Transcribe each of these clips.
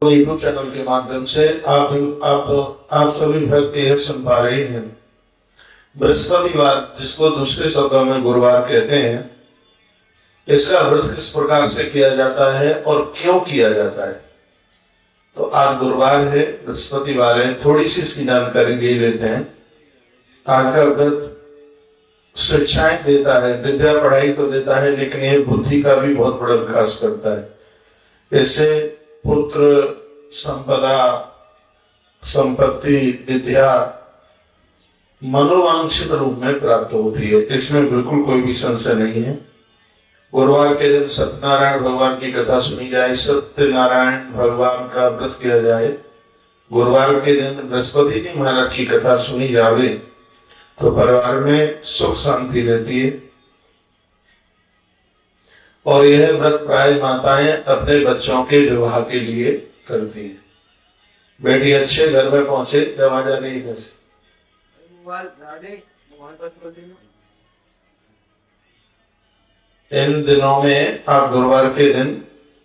YouTube channel के माध्यम से आप सभी भक्त यह सुन पा रहे हैं। बृहस्पतिवार, जिसको दूसरे शब्दों में गुरुवार कहते हैं, इसका व्रत किस प्रकार से किया जाता है और क्यों किया जाता है। तो आज गुरुवार है, बृहस्पतिवार है, थोड़ी सी इसकी जानकारी ले लेते हैं। आज का व्रत शिक्षाएं देता है, विद्या पढ़ाई को देता है, लेकिन यह बुद्धि का भी बहुत बड़ा विकास करता है। इससे पुत्र, संपदा, संपत्ति, विद्या मनोवांछित रूप में प्राप्त होती है, इसमें बिल्कुल कोई भी संशय नहीं है। गुरुवार के दिन सत्यनारायण भगवान की कथा सुनी जाए, सत्यनारायण भगवान का व्रत किया जाए। गुरुवार के दिन बृहस्पति जी महाराज की कथा सुनी जावे तो परिवार में सुख शांति रहती है। और यह व्रत प्राय माताएं अपने बच्चों के विवाह के लिए करती हैं। बेटी अच्छे घर में पहुंचे, आवाज आ रही है। इन दिनों में आप गुरुवार के दिन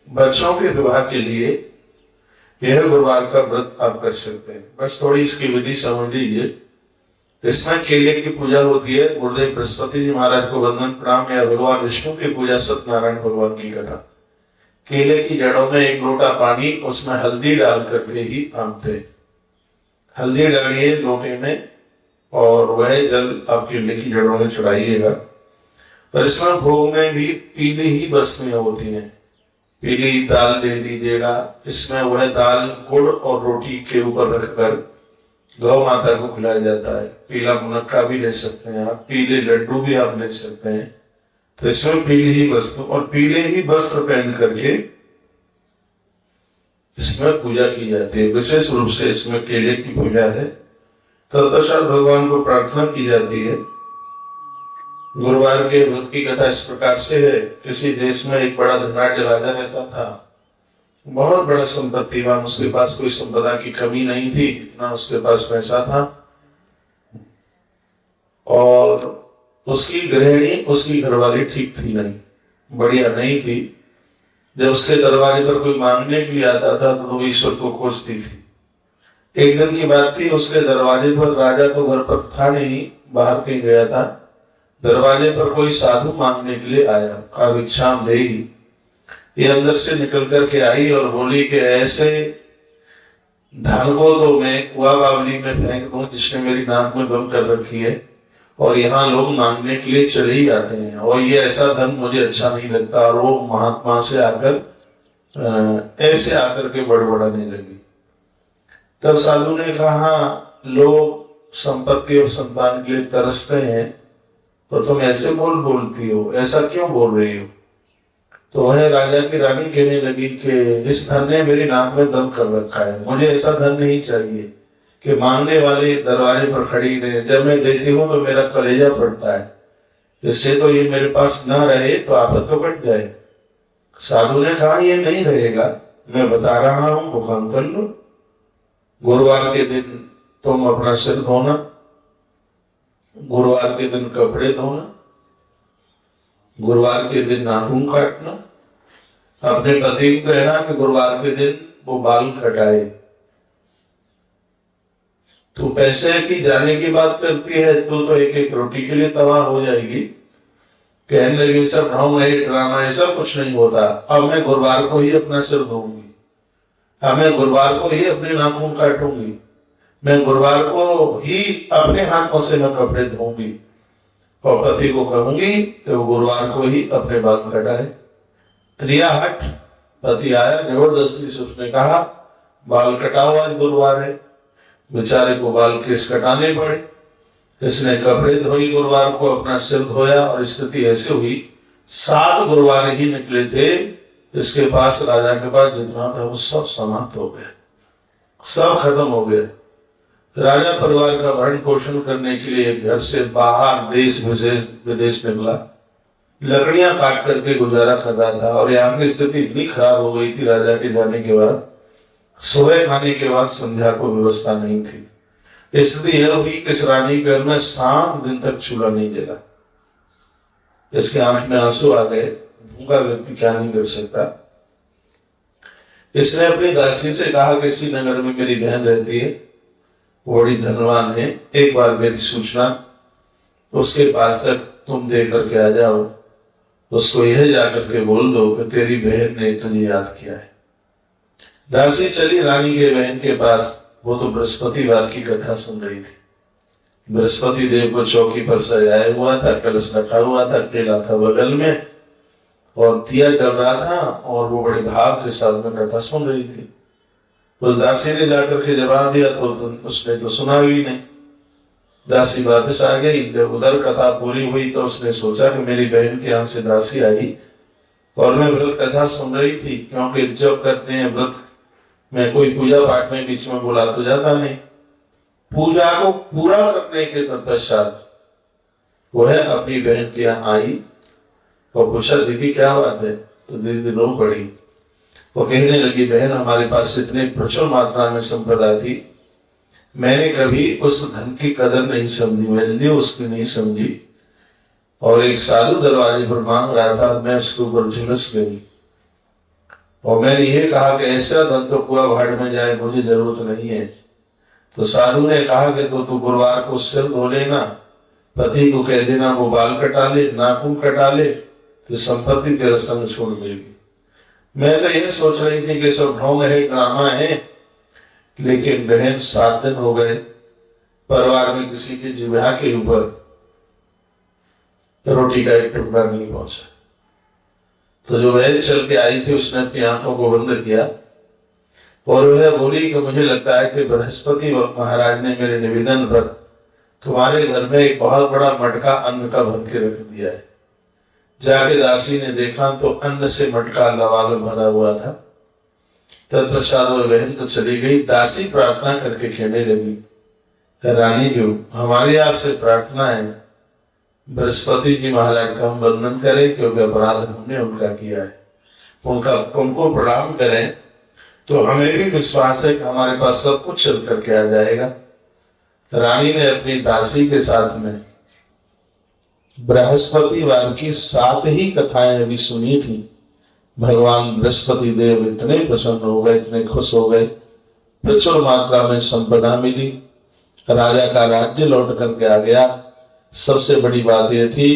बच्चों के विवाह के लिए यह गुरुवार का व्रत आप कर सकते हैं। बस थोड़ी इसकी विधि समझ लीजिए। इसमें केले की पूजा होती है। गुरुदेव बृहस्पति जी महाराज को वंदन प्रणाम, या भगवान विष्णु की पूजा, सत्यनारायण भगवान की कथा। केले की जड़ों में एक लोटा पानी, उसमें हल्दी डाल करके ही आमते। हल्दी डालिए लोटे में और वह जल आप केले की जड़ों में चढ़ाइएगा। और इसमें भोग में भी पीली ही वस्तुएं होती हैं। पीली दाल ले लीजिएगा। इसमें वह दाल गुड़ और रोटी के ऊपर रखकर गौ माता को खिलाया जाता है। पीला मुनक्का भी ले सकते हैं आप, पीले लड्डू भी आप ले सकते हैं। तो इसमें पीली ही वस्तु और पीले ही वस्त्र पहन करके इसमें पूजा की जाती है। विशेष रूप से इसमें केले की पूजा है। तदपश्चात भगवान को प्रार्थना की जाती है। गुरुवार के व्रत की कथा इस प्रकार से है। किसी देश में एक बड़ा धनाढ्य राजा रहता था, बहुत बड़ा संपत्तिवान। उसके पास कोई संपदा की कमी नहीं थी, इतना उसके पास पैसा था। और उसकी गृहिणी, उसकी घरवाली ठीक थी नहीं, बढ़िया नहीं थी। जब उसके दरवाजे पर कोई मांगने के लिए आता था तो वो ईश्वर को खोजती थी। एक दिन की बात थी, उसके दरवाजे पर, राजा तो घर पर था नहीं, बाहर कहीं गया था, दरवाजे पर कोई साधु मांगने के लिए आया। कहा भिक्षाम देही। ये अंदर से निकल करके आई और बोली कि ऐसे धन को तो मैं कुआ बावली में फेंक दूं जिसने मेरी नाक में दम कर रखी है, और यहाँ लोग मांगने के लिए चले ही आते हैं, और ये ऐसा धन मुझे अच्छा नहीं लगता। और वो महात्मा से आकर ऐसे आकर के बड़बड़ाने लगी। तब साधु ने कहा, लोग संपत्ति और संतान के लिए तरसते हैं और तुम ऐसे बोलती हो, ऐसा क्यों बोल रही हो। तो वह राजा की रानी कहने लगी कि इस धन ने मेरी नाक में दम कर रखा है, मुझे ऐसा धन नहीं चाहिए कि मांगने वाले दरवाजे पर खड़ी रहे। जब मैं देती हूँ तो मेरा कलेजा फटता है, इससे तो ये मेरे पास ना रहे तो आफत तो कट जाए। साधु ने कहा, ये नहीं रहेगा, मैं बता रहा हूं, वो काम कर लो। गुरुवार के दिन तुम अपना सिर धोना, गुरुवार के दिन कपड़े धोना, गुरुवार के दिन नाखून काटना। अपने पति को कहना कि गुरुवार के दिन वो बाल कटाए। तो पैसे की जाने की बात करती है तो एक एक रोटी के लिए तबाह हो जाएगी। कहने लगी, सब ढोंग है, ड्रामा, ऐसा कुछ नहीं होता। अब मैं गुरुवार को ही अपना सिर धोऊंगी, अब मैं गुरुवार को ही अपने नाखून काटूंगी, मैं गुरुवार को ही अपने हाथों से मैं कपड़े धोऊंगी, और पति को कहूंगी कि वो गुरुवार को ही अपने बाल कटाए। त्रिया हट। पति आया, जबरदस्ती से उसने कहा, बाल कटाओ, आज गुरुवार है। बेचारे को बाल केस कटाने पड़े। इसने कपड़े धोई, गुरुवार को अपना सिर धोया, और स्थिति ऐसे हुई 7 गुरुवार ही निकले थे। इसके पास, राजा के पास जितना था वो सब समाप्त हो गया, सब खत्म हो गया। राजा परिवार का भरण पोषण करने के लिए घर से बाहर देश विदेश निकला, लकड़ियां काट करके गुजारा कर रहा था। और यहाँ की स्थिति इतनी खराब हो गई थी राजा के जाने के बाद, सुबह खाने के बाद संध्या को व्यवस्था नहीं थी। स्थिति यह हुई कि इस रानी घर में 7 दिन तक चूल्हा नहीं जला। इसके आंख में आंसू आ गए। भूखा व्यक्ति क्या नहीं कर सकता। इसने अपनी दासी से कहा कि इसी नगर में मेरी बहन रहती है, वो बड़ी धनवान है, एक बार मेरी सूचना उसके पास तक तुम दे करके आ जाओ, उसको यह जाकर के बोल दो कि तेरी बहन ने तुझे याद किया है। दासी चली रानी के बहन के पास। वो तो बृहस्पतिवार की कथा सुन रही थी। बृहस्पति देव को चौकी पर सजाया हुआ था, कलश रखा हुआ था, केला था बगल में और दिया जल रहा था, और वो बड़े भाव के साथ में कथा सुन रही थी। उस दासी ने जाकर के जवाब दिया तो उसने तो सुना भी नहीं। दासी वापस आ गई। जब उधर कथा पूरी हुई तो उसने सोचा कि मेरी बहन के यहाँ से दासी आई और मैं व्रत कथा सुन रही थी, क्योंकि जब करते हैं व्रत में कोई पूजा पाठ में बीच में बुला तो जाता नहीं। पूजा को पूरा करने के तत्पश्चात वह अपनी बहन के यहाँ आई और पूछा, दीदी क्या बात है? तो दीदी रो पड़ी। वो कहने लगी, बहन हमारे पास इतने प्रचुर मात्रा में संपदा थी, मैंने कभी उस धन की कदर नहीं समझी, वैल्यू उसकी नहीं समझी, और एक साधु दरवाजे पर मांग रहा था, मैं उसके ऊपर झुलस गई और मैंने ये कहा कि ऐसा धन तो कुआ भाड़ में जाए, मुझे जरूरत नहीं है। तो साधु ने कहा कि तो तू गुरुवार को सिर धो लेना, पति को कह देना वो बाल कटा ले, नाखून कटा ले, तो संपत्ति तेरा संग छोड़ देगी। मैं तो यह सोच रही थी कि सब ढोंग है, ड्रामा है, लेकिन बहन 7 दिन हो गए परिवार में किसी की जिह्वा के ऊपर रोटी का एक टुकड़ा नहीं पहुंचा। तो जो बहन चल के आई थी उसने अपनी आंखों को बंद किया और वह बोली कि मुझे लगता है कि बृहस्पति महाराज ने मेरे निवेदन पर तुम्हारे घर में एक बहुत बड़ा मटका अन्न का भर के रख दिया है। जाके दासी ने देखा तो अन्न से मटका लवाल भरा हुआ था। तत्पश्चात वह बहन तो चली गई। दासी प्रार्थना करके कहने लगी, रानी जी हमारी आपसे प्रार्थना है, बृहस्पति जी महाराज का हम वंदन करें, क्योंकि अपराध हमने उनका किया है, उनको प्रणाम करें तो हमें भी विश्वास है कि हमारे पास सब कुछ चल करके आ जाएगा। रानी ने अपनी दासी के साथ में बृहस्पतिवार की 7 ही कथाएं अभी सुनी थी। भगवान बृहस्पति देव इतने प्रसन्न हो गए, इतने खुश हो गए, प्रचुर मात्रा में संपदा मिली, राजा का राज्य लौट करके आ गया। सबसे बड़ी बात यह थी,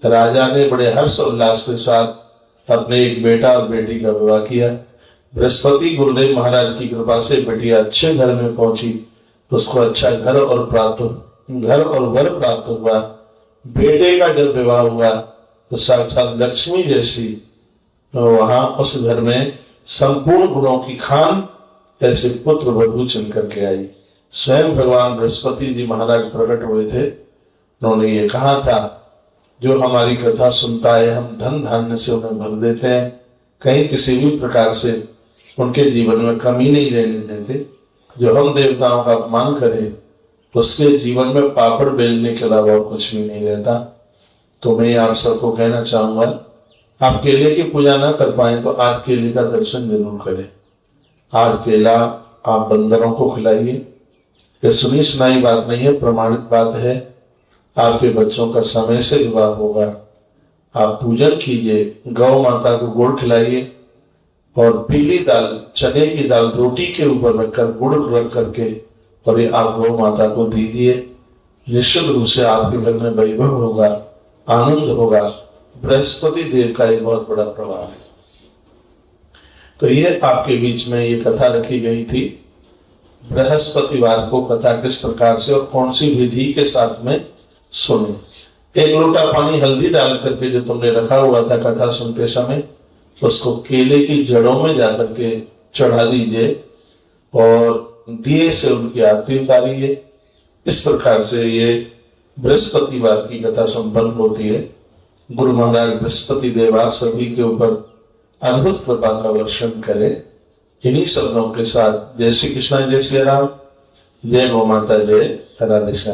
राजा ने बड़े हर्ष उल्लास के साथ अपने एक बेटा और बेटी का विवाह किया। बृहस्पति गुरुदेव महाराज की कृपा से बेटिया अच्छे घर में पहुंची, उसको अच्छा घर और वर प्राप्त हुआ। बेटे का जब विवाह हुआ तो साक्षात लक्ष्मी जैसी वहां उस घर में संपूर्ण गुणों की खान ऐसे पुत्र वधू चल करके आई। स्वयं भगवान बृहस्पति जी महाराज प्रकट हुए थे। उन्होंने ये कहा था, जो हमारी कथा सुनता है हम धन धान्य से उन्हें भर देते हैं, कहीं किसी भी प्रकार से उनके जीवन में कमी नहीं रहने देते। जो हम देवताओं का अपमान करे उसके जीवन में पापड़ बेलने के अलावा कुछ भी नहीं रहता। तो मैं आप सबको कहना चाहूंगा, आप केले की पूजा ना कर पाए तो आठ केले का दर्शन जरूर करें। आठ केला आप बंदरों को खिलाइए। ये सुनी सुनाई बात नहीं है, प्रमाणित बात है। आपके बच्चों का समय से विवाह होगा। आप पूजन कीजिए, गौ माता को गुड़ खिलाइए और पीली दाल, चने की दाल रोटी के ऊपर रखकर गुड़ रख करके और ये आप गौ माता को दीजिए। निश्चित रूप से आपके घर में वैभव होगा, आनंद होगा। बृहस्पति देव का एक बहुत बड़ा प्रभाव है। तो ये आपके बीच में ये कथा रखी गई थी। बृहस्पतिवार को कथा किस प्रकार से और कौन सी विधि के साथ में सुने। 1 लोटा पानी हल्दी डाल करके जो तुमने रखा हुआ था कथा सुनते समय, उसको केले की जड़ों में जाकर के चढ़ा दीजिए और दिए से उनकी आरती उतारिए। इस प्रकार से ये बृहस्पतिवार की कथा संपन्न होती है। गुरु महाराज बृहस्पति देव आप सभी के ऊपर अद्भुत कृपा का वर्षण करें। इन्हीं शब्दों के साथ जय श्री कृष्ण, जय श्री राम, जय गौ माता, जय राधे श्याम।